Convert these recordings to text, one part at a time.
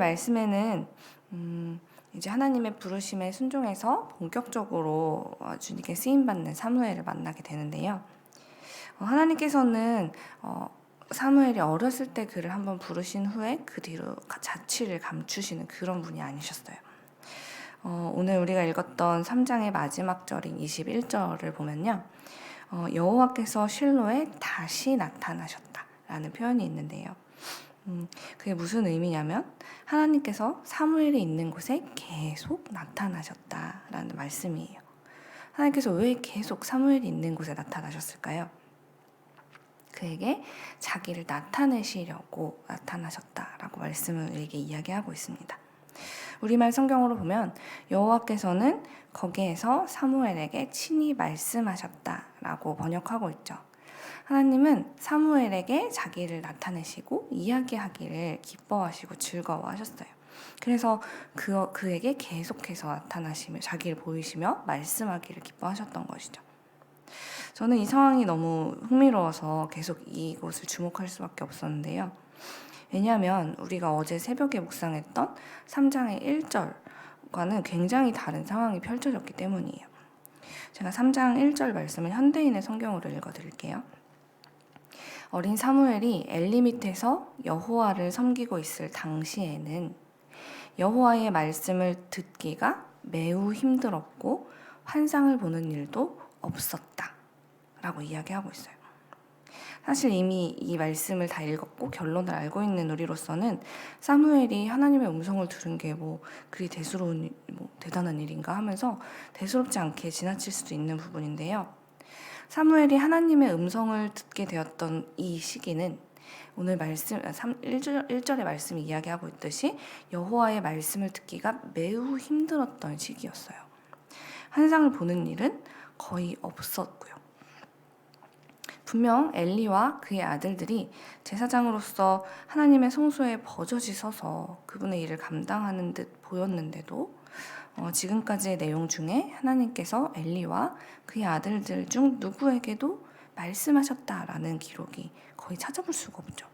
말씀에는 이제 하나님의 부르심에 순종해서 본격적으로 주님께 쓰임받는 사무엘을 만나게 되는데요. 하나님께서는 사무엘이 어렸을 때 그를 한번 부르신 후에 그 뒤로 자취를 감추시는 그런 분이 아니셨어요. 오늘 우리가 읽었던 3장의 마지막 절인 21절을 보면요. 여호와께서 실로에 다시 나타나셨다라는 표현이 있는데요. 그게 무슨 의미냐면 하나님께서 사무엘이 있는 곳에 계속 나타나셨다라는 말씀이에요. 하나님께서 왜 계속 사무엘이 있는 곳에 나타나셨을까요? 그에게 자기를 나타내시려고 나타나셨다라고 말씀을 우리에게 이야기하고 있습니다. 우리말 성경으로 보면 여호와께서는 거기에서 사무엘에게 친히 말씀하셨다라고 번역하고 있죠. 하나님은 사무엘에게 자기를 나타내시고 이야기하기를 기뻐하시고 즐거워하셨어요. 그래서 그에게 계속해서 나타나시며 자기를 보이시며 말씀하기를 기뻐하셨던 것이죠. 저는 이 상황이 너무 흥미로워서 계속 이곳을 주목할 수밖에 없었는데요. 왜냐하면 우리가 어제 새벽에 묵상했던 3장의 1절과는 굉장히 다른 상황이 펼쳐졌기 때문이에요. 제가 3장 1절 말씀을 현대인의 성경으로 읽어드릴게요. 어린 사무엘이 엘리 밑에서 여호와를 섬기고 있을 당시에는 여호와의 말씀을 듣기가 매우 힘들었고 환상을 보는 일도 없었다 라고 이야기하고 있어요. 사실 이미 이 말씀을 다 읽었고 결론을 알고 있는 우리로서는 사무엘이 하나님의 음성을 들은 게 그리 대수로운 대단한 일인가 하면서 대수롭지 않게 지나칠 수도 있는 부분인데요. 사무엘이 하나님의 음성을 듣게 되었던 이 시기는 오늘 말씀 1절의 말씀이 이야기하고 있듯이 여호와의 말씀을 듣기가 매우 힘들었던 시기였어요. 환상을 보는 일은 거의 없었고요. 분명 엘리와 그의 아들들이 제사장으로서 하나님의 성소에 버젓이 서서 그분의 일을 감당하는 듯 보였는데도 지금까지의 내용 중에 하나님께서 엘리와 그의 아들들 중 누구에게도 말씀하셨다라는 기록이 거의 찾아볼 수가 없죠.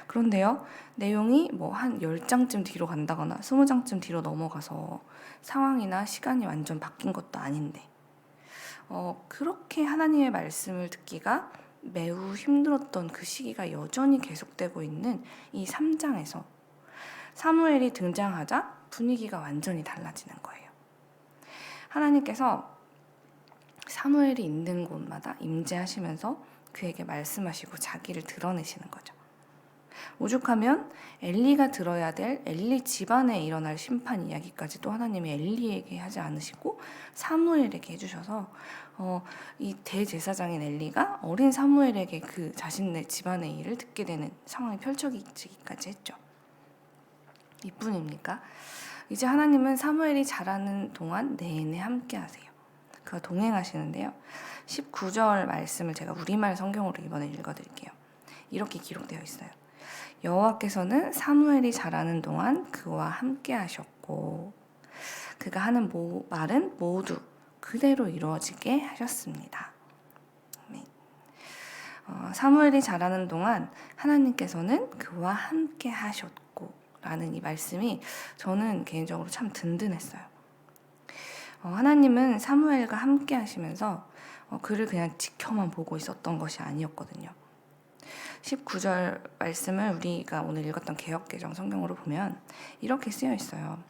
그런데요, 내용이 한 10장쯤 뒤로 간다거나 20장쯤 뒤로 넘어가서 상황이나 시간이 완전 바뀐 것도 아닌데 그렇게 하나님의 말씀을 듣기가 매우 힘들었던 그 시기가 여전히 계속되고 있는 이 3장에서 사무엘이 등장하자 분위기가 완전히 달라지는 거예요. 하나님께서 사무엘이 있는 곳마다 임재하시면서 그에게 말씀하시고 자기를 드러내시는 거죠. 오죽하면 엘리가 들어야 될 엘리 집안에 일어날 심판 이야기까지도 하나님이 엘리에게 하지 않으시고 사무엘에게 해주셔서 이 대제사장인 엘리가 어린 사무엘에게 그 자신의 집안의 일을 듣게 되는 상황이 펼쳐지기까지 했죠. 이뿐입니까? 이제 하나님은 사무엘이 자라는 동안 내내 함께 하세요. 그가 동행하시는데요. 19절 말씀을 제가 우리말 성경으로 이번에 읽어드릴게요. 이렇게 기록되어 있어요. 여호와께서는 사무엘이 자라는 동안 그와 함께 하셨고 그가 하는 말은 모두 그대로 이루어지게 하셨습니다. 사무엘이 자라는 동안 하나님께서는 그와 함께 하셨고 라는 이 말씀이 저는 개인적으로 참 든든했어요. 하나님은 사무엘과 함께 하시면서 그를 그냥 지켜만 보고 있었던 것이 아니었거든요. 19절 말씀을 우리가 오늘 읽었던 개역개정 성경으로 보면 이렇게 쓰여 있어요.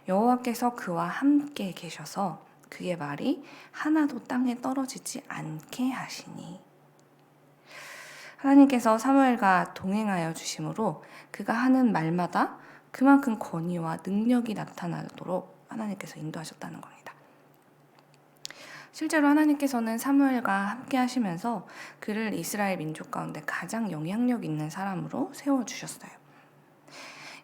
여호와께서 그와 함께 계셔서 그의 말이 하나도 땅에 떨어지지 않게 하시니. 하나님께서 사무엘과 동행하여 주심으로 그가 하는 말마다 그만큼 권위와 능력이 나타나도록 하나님께서 인도하셨다는 겁니다. 실제로 하나님께서는 사무엘과 함께 하시면서 그를 이스라엘 민족 가운데 가장 영향력 있는 사람으로 세워주셨어요.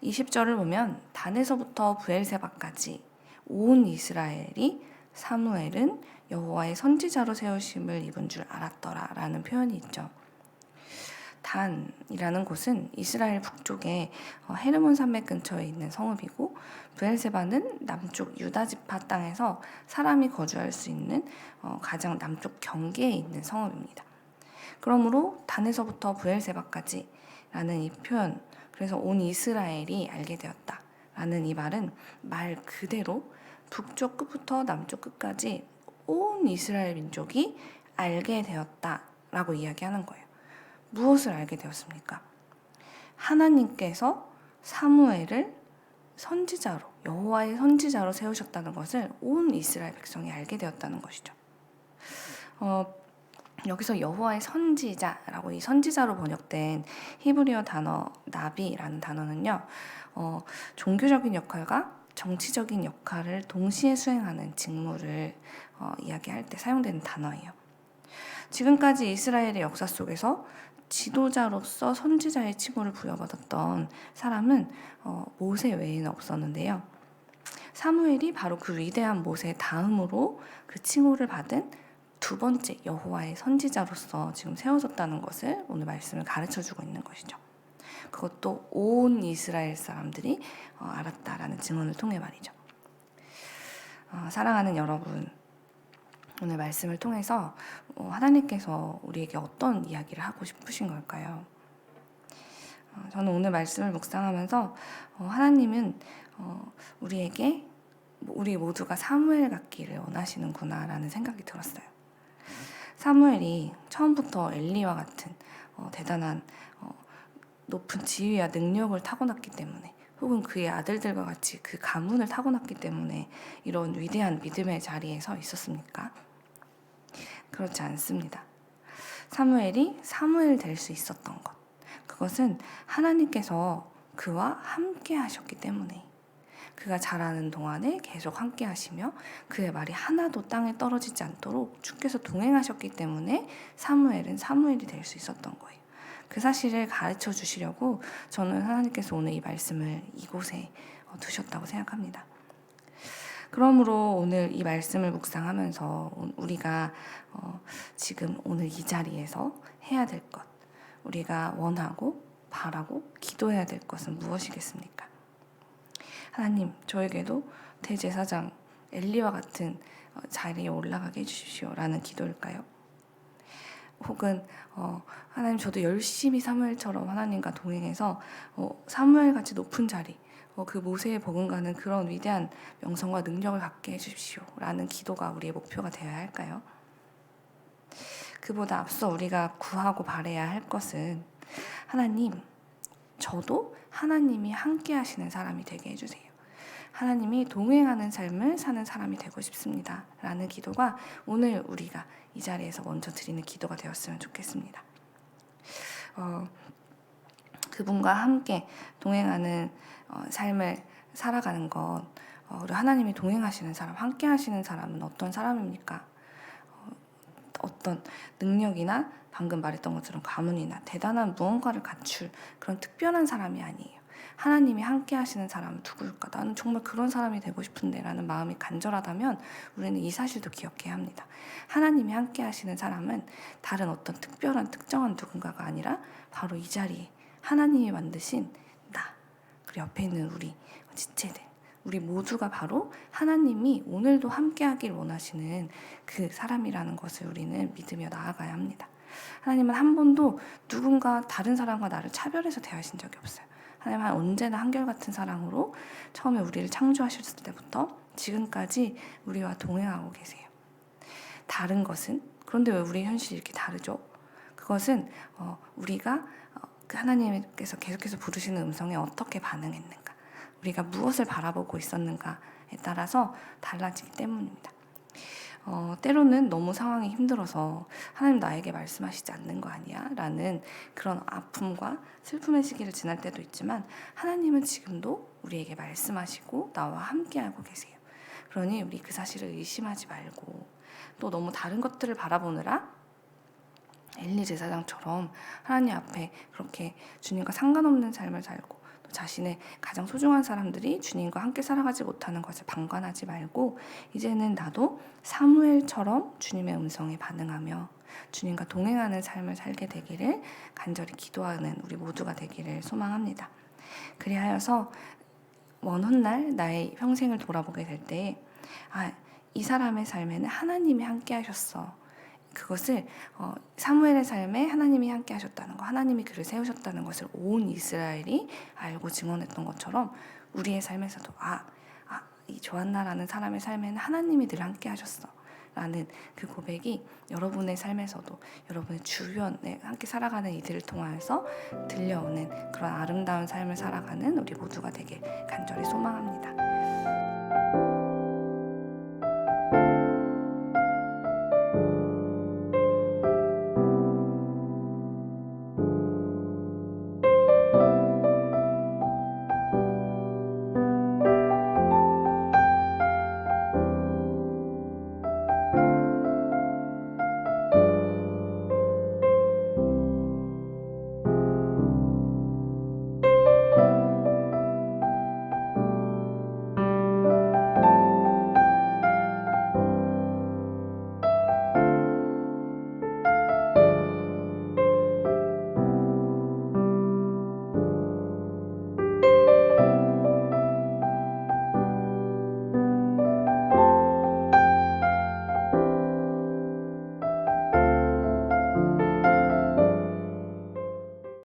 20절을 보면 단에서부터 부엘세바까지 온 이스라엘이 사무엘은 여호와의 선지자로 세우심을 입은 줄 알았더라 라는 표현이 있죠. 단이라는 곳은 이스라엘 북쪽에 헤르몬 산맥 근처에 있는 성읍이고 부엘세바는 남쪽 유다 지파 땅에서 사람이 거주할 수 있는 가장 남쪽 경계에 있는 성읍입니다. 그러므로 단에서부터 부엘세바까지 라는 이 표현, 그래서 온 이스라엘이 알게 되었다 라는 이 말은 말 그대로 북쪽 끝부터 남쪽 끝까지 온 이스라엘 민족이 알게 되었다 라고 이야기하는 거예요. 무엇을 알게 되었습니까? 하나님께서 사무엘을 선지자로, 여호와의 선지자로 세우셨다는 것을 온 이스라엘 백성이 알게 되었다는 것이죠. 여기서 여호와의 선지자라고, 이 선지자로 번역된 히브리어 단어 나비라는 단어는요, 종교적인 역할과 정치적인 역할을 동시에 수행하는 직무를 이야기할 때 사용되는 단어예요. 지금까지 이스라엘의 역사 속에서 지도자로서 선지자의 칭호를 부여받았던 사람은 모세 외에는 없었는데요. 사무엘이 바로 그 위대한 모세 다음으로 그 칭호를 받은 두 번째 여호와의 선지자로서 지금 세워졌다는 것을 오늘 말씀을 가르쳐주고 있는 것이죠. 그것도 온 이스라엘 사람들이 알았다라는 증언을 통해 말이죠. 사랑하는 여러분, 오늘 말씀을 통해서 하나님께서 우리에게 어떤 이야기를 하고 싶으신 걸까요? 저는 오늘 말씀을 묵상하면서 하나님은 우리에게 우리 모두가 사무엘 같기를 원하시는구나라는 생각이 들었어요. 사무엘이 처음부터 엘리와 같은 대단한 높은 지위와 능력을 타고났기 때문에, 혹은 그의 아들들과 같이 그 가문을 타고났기 때문에 이런 위대한 믿음의 자리에 서 있었습니까? 그렇지 않습니다. 사무엘이 사무엘 될 수 있었던 것, 그것은 하나님께서 그와 함께 하셨기 때문에, 그가 자라는 동안에 계속 함께 하시며 그의 말이 하나도 땅에 떨어지지 않도록 주께서 동행하셨기 때문에 사무엘은 사무엘이 될 수 있었던 거예요. 그 사실을 가르쳐 주시려고 저는 하나님께서 오늘 이 말씀을 이곳에 두셨다고 생각합니다. 그러므로 오늘 이 말씀을 묵상하면서 우리가 지금 오늘 이 자리에서 해야 될 것, 우리가 원하고 바라고 기도해야 될 것은 무엇이겠습니까? 하나님, 저에게도 대제사장 엘리와 같은 자리에 올라가게 해주십시오 라는 기도일까요? 혹은 하나님, 저도 열심히 사무엘처럼 하나님과 동행해서 사무엘같이 높은 자리, 그 모세에 버금가는 그런 위대한 명성과 능력을 갖게 해주십시오 라는 기도가 우리의 목표가 되어야 할까요? 그보다 앞서 우리가 구하고 바라야 할 것은, 하나님, 저도 하나님이 함께 하시는 사람이 되게 해주세요. 하나님이 동행하는 삶을 사는 사람이 되고 싶습니다 라는 기도가 오늘 우리가 이 자리에서 먼저 드리는 기도가 되었으면 좋겠습니다. 그분과 함께 동행하는 삶을 살아가는 것, 우리 하나님이 동행하시는 사람, 함께 하시는 사람은 어떤 사람입니까? 어떤 능력이나 방금 말했던 것처럼 가문이나 대단한 무언가를 갖출 그런 특별한 사람이 아니에요. 하나님이 함께 하시는 사람은 누구일까? 나는 정말 그런 사람이 되고 싶은데 라는 마음이 간절하다면 우리는 이 사실도 기억해야 합니다. 하나님이 함께 하시는 사람은 다른 어떤 특별한 특정한 누군가가 아니라 바로 이 자리에 하나님이 만드신 나, 그리고 옆에 있는 우리 지체들, 우리 모두가 바로 하나님이 오늘도 함께 하길 원하시는 그 사람이라는 것을 우리는 믿으며 나아가야 합니다. 하나님은 한 번도 누군가 다른 사람과 나를 차별해서 대하신 적이 없어요. 하나님은 언제나 한결같은 사랑으로 처음에 우리를 창조하셨을 때부터 지금까지 우리와 동행하고 계세요. 다른 것은, 그런데 왜 우리 현실이 이렇게 다르죠? 그것은 우리가 그 하나님께서 계속해서 부르시는 음성에 어떻게 반응했는가, 우리가 무엇을 바라보고 있었는가에 따라서 달라지기 때문입니다. 때로는 너무 상황이 힘들어서 하나님 나에게 말씀하시지 않는 거 아니야? 라는 그런 아픔과 슬픔의 시기를 지날 때도 있지만, 하나님은 지금도 우리에게 말씀하시고 나와 함께하고 계세요. 그러니 우리 그 사실을 의심하지 말고, 또 너무 다른 것들을 바라보느라 엘리 제사장처럼 하나님 앞에 그렇게 주님과 상관없는 삶을 살고 또 자신의 가장 소중한 사람들이 주님과 함께 살아가지 못하는 것을 방관하지 말고, 이제는 나도 사무엘처럼 주님의 음성에 반응하며 주님과 동행하는 삶을 살게 되기를 간절히 기도하는 우리 모두가 되기를 소망합니다. 그리하여서 먼 훗날 나의 평생을 돌아보게 될 때, 이 사람의 삶에는 하나님이 함께 하셨어, 그것을 사무엘의 삶에 하나님이 함께 하셨다는 거, 하나님이 그를 세우셨다는 것을 온 이스라엘이 알고 증언했던 것처럼 우리의 삶에서도 이 조한나라는 사람의 삶에는 하나님이 늘 함께 하셨어 라는 그 고백이 여러분의 삶에서도 여러분의 주변에 함께 살아가는 이들을 통하여서 들려오는 그런 아름다운 삶을 살아가는 우리 모두가 되길 간절히 소망합니다.